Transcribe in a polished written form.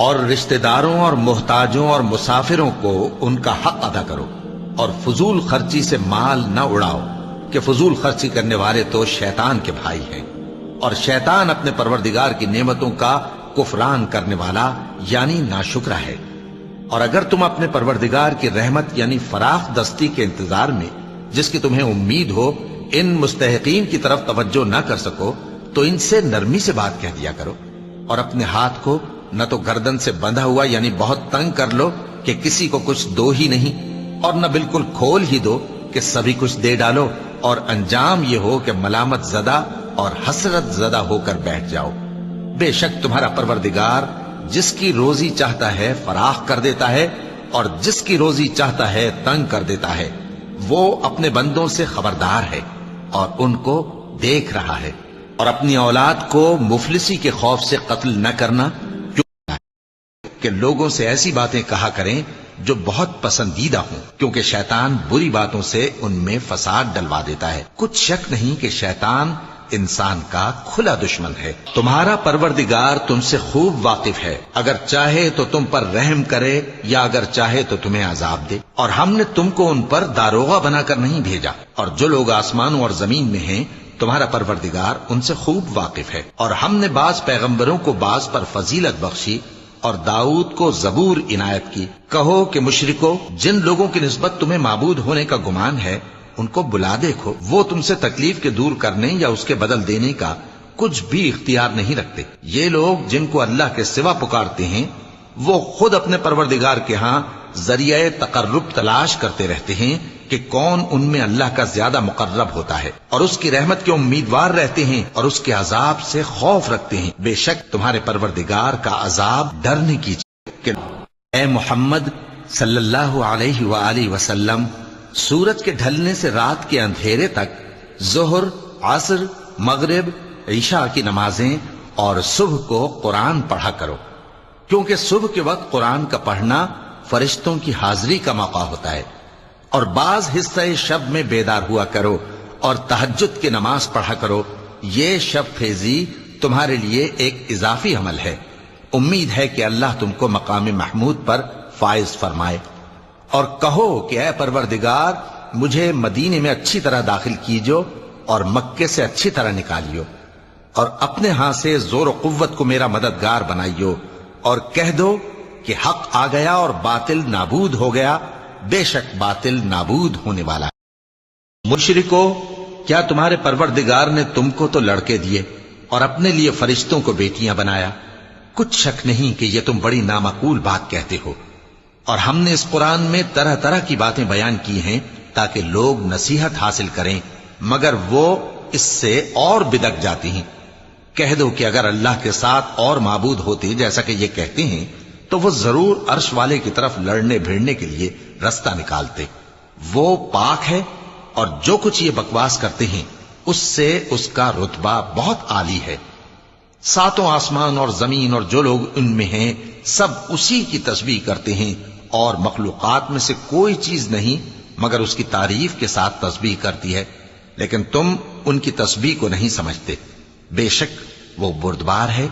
اور رشتہ داروں اور محتاجوں اور مسافروں کو ان کا حق ادا کرو، اور فضول خرچی سے مال نہ اڑاؤ کہ فضول خرچی کرنے والے تو شیطان کے بھائی ہیں، اور شیطان اپنے پروردگار کی نعمتوں کا کفران کرنے والا یعنی ناشکرا ہے۔ اور اگر تم اپنے پروردگار کی رحمت یعنی فراخ دستی کے انتظار میں جس کی تمہیں امید ہو ان مستحقین کی طرف توجہ نہ کر سکو تو ان سے نرمی سے بات کہہ دیا کرو، اور اپنے ہاتھ کو نہ تو گردن سے بندھا ہوا یعنی بہت تنگ کر لو کہ کسی کو کچھ دو ہی نہیں، اور نہ بالکل کھول ہی دو کہ سبھی کچھ دے ڈالو، اور انجام یہ ہو کہ ملامت زدہ اور حسرت زدہ ہو کر بیٹھ جاؤ۔ بے شک تمہارا پروردگار جس کی روزی چاہتا ہے فراخ کر دیتا ہے، اور جس کی روزی چاہتا ہے تنگ کر دیتا ہے، وہ اپنے بندوں سے خبردار ہے اور ان کو دیکھ رہا ہے۔ اور اپنی اولاد کو مفلسی کے خوف سے قتل نہ کرنا، کہ لوگوں سے ایسی باتیں کہا کریں جو بہت پسندیدہ ہوں، کیونکہ شیطان بری باتوں سے ان میں فساد ڈلوا دیتا ہے۔ کچھ شک نہیں کہ شیطان انسان کا کھلا دشمن ہے۔ تمہارا پروردگار تم سے خوب واقف ہے، اگر چاہے تو تم پر رحم کرے یا اگر چاہے تو تمہیں عذاب دے، اور ہم نے تم کو ان پر داروغہ بنا کر نہیں بھیجا، اور جو لوگ آسمانوں اور زمین میں ہیں تمہارا پروردگار ان سے خوب واقف ہے۔ اور ہم نے بعض پیغمبروں کو بعض پر فضیلت بخشی اور داؤد کو زبور عنایت کی۔ کہو کہ مشرکو، جن لوگوں کی نسبت تمہیں معبود ہونے کا گمان ہے ان کو بلا دیکھو، وہ تم سے تکلیف کے دور کرنے یا اس کے بدل دینے کا کچھ بھی اختیار نہیں رکھتے۔ یہ لوگ جن کو اللہ کے سوا پکارتے ہیں وہ خود اپنے پروردگار کے ہاں ذریعہ تقرب تلاش کرتے رہتے ہیں کہ کون ان میں اللہ کا زیادہ مقرب ہوتا ہے، اور اس کی رحمت کے امیدوار رہتے ہیں اور اس کے عذاب سے خوف رکھتے ہیں۔ بے شک تمہارے پروردگار کا عذاب ڈرنے کی چیز۔ اے محمد صلی اللہ علیہ وآلہ وسلم، سورج کے ڈھلنے سے رات کے اندھیرے تک ظہر، عصر، مغرب، عشاء کی نمازیں اور صبح کو قرآن پڑھا کرو، کیونکہ صبح کے وقت قرآن کا پڑھنا فرشتوں کی حاضری کا موقع ہوتا ہے۔ اور بعض حصہ شب میں بیدار ہوا کرو اور تہجد کی نماز پڑھا کرو، یہ شب خیزی تمہارے لیے ایک اضافی عمل ہے۔ امید ہے کہ اللہ تم کو مقام محمود پر فائز فرمائے۔ اور کہو کہ اے پروردگار، مجھے مدینے میں اچھی طرح داخل کیجو اور مکے سے اچھی طرح نکالیو، اور اپنے ہاں سے زور و قوت کو میرا مددگار بنائیو، اور کہہ دو کہ حق آ گیا اور باطل نابود ہو گیا، بے شک باطل نابود ہونے والا ہے۔ مشرکو، کیا تمہارے پروردگار نے تم کو تو لڑکے دیے اور اپنے لیے فرشتوں کو بیٹیاں بنایا؟ کچھ شک نہیں کہ یہ تم بڑی نامعقول بات کہتے ہو، اور ہم نے اس قرآن میں طرح طرح کی باتیں بیان کی ہیں تاکہ لوگ نصیحت حاصل کریں، مگر وہ اس سے اور بدک جاتی ہیں۔ کہہ دو کہ اگر اللہ کے ساتھ اور معبود ہوتے جیسا کہ یہ کہتے ہیں تو وہ ضرور عرش والے کی طرف لڑنے بھیڑنے کے لیے رستہ نکالتے۔ وہ پاک ہے، اور جو کچھ یہ بکواس کرتے ہیں اس سے اس کا رتبہ بہت عالی ہے۔ ساتوں آسمان اور زمین اور جو لوگ ان میں ہیں سب اسی کی تسبیح کرتے ہیں، اور مخلوقات میں سے کوئی چیز نہیں مگر اس کی تعریف کے ساتھ تسبیح کرتی ہے، لیکن تم ان کی تسبیح کو نہیں سمجھتے۔ بے شک وہ بردبار ہے